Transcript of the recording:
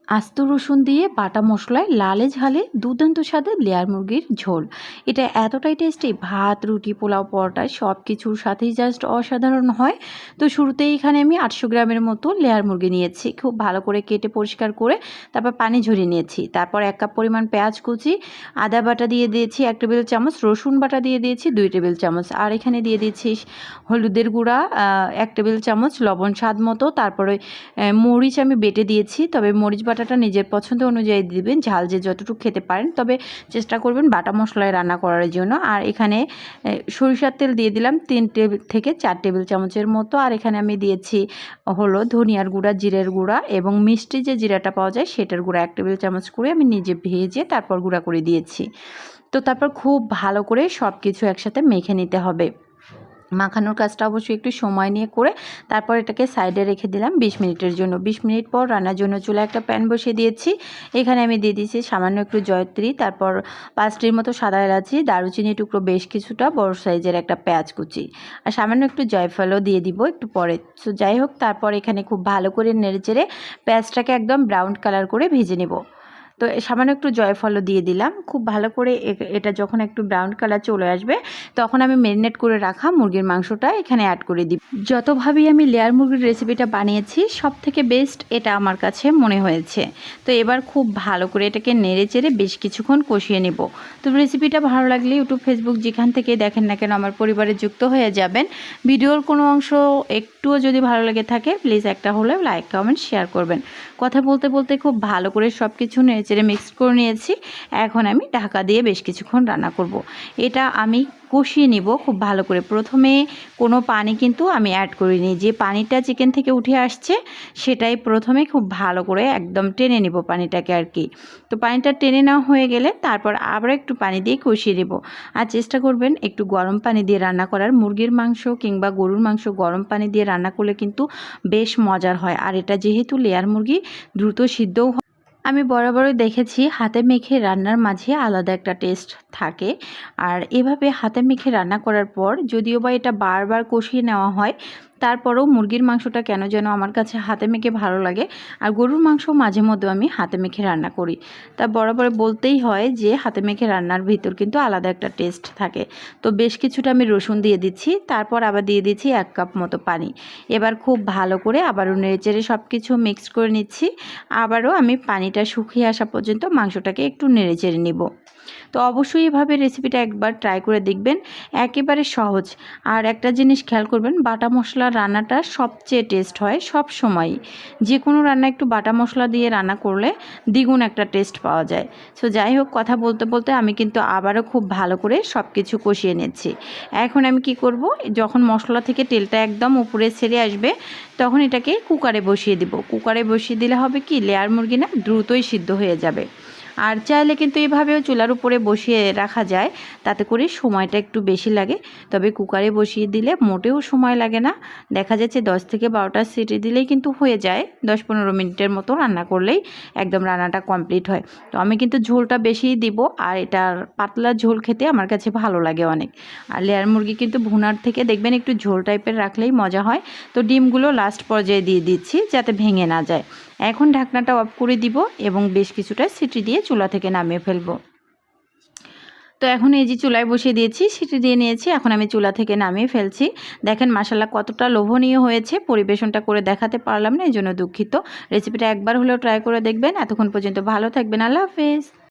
আস্ত রসুন দিয়ে বাটা মশলায় লালে ঝালে দুর্দান্ত স্বাদের লেয়ার মুরগির ঝোল। এটা এতটাই টেস্টি, ভাত, রুটি, পোলাও, পরোটায় সব কিছুর সাথেই জাস্ট অসাধারণ হয়। তো শুরুতেই এখানে আমি 800 গ্রামের মতো লেয়ার মুরগি নিয়েছি, খুব ভালো করে কেটে পরিষ্কার করে তারপর পানি ঝরিয়ে নিয়েছি। তারপর 1 কাপ পরিমাণ পেঁয়াজ কুচি, আদা বাটা দিয়ে দিয়েছি 1 টেবিল চামচ, রসুন বাটা দিয়ে দিয়েছি 2 টেবিল চামচ, আর এখানে দিয়ে দিয়েছি হলুদের গুঁড়া 1 টেবিল চামচ, লবণ স্বাদ মতো। তারপরে মরিচ আমি বেটে দিয়েছি, তবে মরিচ বাটাটা নিজের পছন্দ অনুযায়ী দিবেন, ঝাল যে যতটুকু খেতে পারেন, তবে চেষ্টা করবেন বাটা মশলায় রান্না করার জন্য। আর এখানে সরিষার তেল দিয়ে দিলাম 3 থেকে 4 টেবিল চামচের মতো। আর এখানে আমি দিয়েছি হলো ধনিয়ার গুঁড়া, জিরের গুঁড়া এবং মিষ্টি যে জিরাটা পাওয়া যায় সেটার গুঁড়া 1 টেবিল চামচ করে আমি নিজে ভেজে তারপর গুঁড়া করে দিয়েছি। তো তারপর খুব ভালো করে সব কিছু একসাথে মেখে নিতে হবে। মাখানোর কাজটা অবশ্যই একটু সময় নিয়ে করে তারপর এটাকে সাইডে রেখে দিলাম 20 মিনিটের জন্য। 20 মিনিট পর রান্নার জন্য চুলায় একটা প্যান বসিয়ে দিয়েছি। এখানে আমি দিয়ে দিয়েছি সামান্য একটু জয়ত্রী, তারপর 5টির মতো সাদা এলাচি, দারুচিনি টুকরো বেশ কিছুটা, বড় সাইজের একটা পেঁয়াজ কুচি, আর সামান্য একটু জয়ফলও দিয়ে দিব একটু পরে। সো যাই হোক, তারপর এখানে খুব ভালো করে নেড়েচেড়ে পেঁয়াজটাকে একদম ব্রাউন কালার করে ভেজে নেব। তো সামান্য একটু জয়ফলও দিয়ে দিলাম। খুব ভালো করে এটা যখন একটু ব্রাউন কালার চলে আসবে তখন আমি ম্যারিনেট করে রাখা মুরগির মাংসটা এখানে অ্যাড করে দিই। যতভাবেই আমি লেয়ার মুরগির রেসিপিটা বানিয়েছি সবথেকে বেস্ট এটা আমার কাছে মনে হয়েছে। তো এবার খুব ভালো করে এটাকে নেড়ে চেড়ে বেশ কিছুক্ষণ কষিয়ে নেব। তো রেসিপিটা ভালো লাগলে ইউটিউব, ফেসবুক যেখান থেকে দেখেন না কেন আমার পরিবারে যুক্ত হয়ে যাবেন। ভিডিওর কোনো অংশ একটুও যদি ভালো লেগে থাকে প্লিজ একটা হলেও লাইক, কমেন্ট, শেয়ার করবেন। কথা বলতে বলতে খুব ভালো করে সব কিছু নেড়েচেড়ে মিক্স করে নিয়েছি। এখন আমি ঢাকা দিয়ে বেশ কিছুক্ষণ রান্না করব। এটা আমি কষিয়ে নিব খুব ভালো করে। প্রথমে কোনো পানি কিন্তু আমি অ্যাড করিনি, যে পানিটা চিকেন থেকে উঠে আসছে সেটাই প্রথমে খুব ভালো করে একদম টেনে নিব পানিটাকে আর কি। তো পানিটা টেনে নেওয়া হয়ে গেলে তারপর আবার একটু পানি দিয়ে কষিয়ে নেব। আর চেষ্টা করবেন একটু গরম পানি দিয়ে রান্না করার। মুরগির মাংস কিংবা গরুর মাংস গরম পানি দিয়ে রান্না করলে কিন্তু বেশ মজার হয়। আর এটা যেহেতু লেয়ার মুরগি, দ্রুত সিদ্ধও হয়। আমি বরাবরই দেখেছি হাতে মেখে রান্নার মাঝে আলাদা একটা টেস্ট থাকে। আর এভাবে হাতে মেখে রান্না করার পর যদিও বা এটা বারবার কষিয়ে নেওয়া হয়, তারপরেও মুরগির মাংসটা কেন যেন আমার কাছে হাতে মেখে ভালো লাগে। আর গরুর মাংস মাঝে মধ্যে আমি হাতে মেখে রান্না করি। তা বরাবর বলতেই হয় যে হাতে মেখে রান্নার ভিতর কিন্তু আলাদা একটা টেস্ট থাকে। তো বেশ কিছুটা আমি রসুন দিয়ে দিচ্ছি, তারপর আবার দিয়ে দিচ্ছি 1 কাপ মতো পানি। এবার খুব ভালো করে আবারও নেড়েচেড়ে সব কিছু মিক্সড করে নিচ্ছি। আবারও আমি পানিটা শুকিয়ে আসা পর্যন্ত মাংসটাকে একটু নেড়েচেড়ে নেব। তো অবশ্যই এভাবে রেসিপিটা একবার ট্রাই করে দেখবেন, একেবারে সহজ। আর একটা জিনিস খেয়াল করবেন, বাটা মশলা রান্নাটা সবচেয়ে টেস্ট হয় সব সময়। যে কোনো রান্না একটু বাটা মশলা দিয়ে রান্না করলে দ্বিগুণ একটা টেস্ট পাওয়া যায়। সো যাই হোক, কথা বলতে বলতে আমি কিন্তু আবারও খুব ভালো করে সব কিছু কষিয়ে নিচ্ছি। এখন আমি কি করব, যখন মশলা থেকে তেলটা একদম উপরে ছেড়ে আসবে তখন এটাকে কুকারে বসিয়ে দিব। কুকারে বসিয়ে দিলে হবে কি, লেয়ার মুরগি না দ্রুতই সিদ্ধ হয়ে যাবে। আর চাইলে কিন্তু এভাবেও চুলার উপরে বসিয়ে রাখা যায়, তাতে করে সময়টা একটু বেশি লাগে। তবে কুকারে বসিয়ে দিলে মোটেও সময় লাগে না। দেখা যাচ্ছে 10 থেকে 12টা সিটি দিলেই কিন্তু হয়ে যায়। 10-15 মিনিটের মতো রান্না করলেই একদম রান্নাটা কমপ্লিট হয়। তো আমি কিন্তু ঝোলটা বেশিই দিব, আর এটার পাতলা ঝোল খেতে আমার কাছে ভালো লাগে অনেক। আর লেয়ার মুরগি কিন্তু ভুনার থেকে দেখবেন একটু ঝোল টাইপের রাখলেই মজা হয়। তো ডিমগুলো লাস্ট পর্যায়ে দিয়ে দিচ্ছি যাতে ভেঙে না যায়। এখন ঢাকনাটা অফ করে দিব এবং বেশ কিছুটা সিটি দিয়ে চুলা থেকে নামিয়ে ফেলবো। তো এখন এই যে চুলায় বসিয়ে দিয়েছি, সিটি দিয়ে নিয়েছি, এখন আমি চুলা থেকে নামিয়ে ফেলছি। দেখেন মাশাআল্লাহ কতটা লোভনীয় হয়েছে। পরিবেশনটা করে দেখাতে পারলাম না, এই জন্য দুঃখিত। রেসিপিটা একবার হলেও ট্রাই করে দেখবেন। এতক্ষণ পর্যন্ত ভালো থাকবেন। আল্লাহ হাফেজ।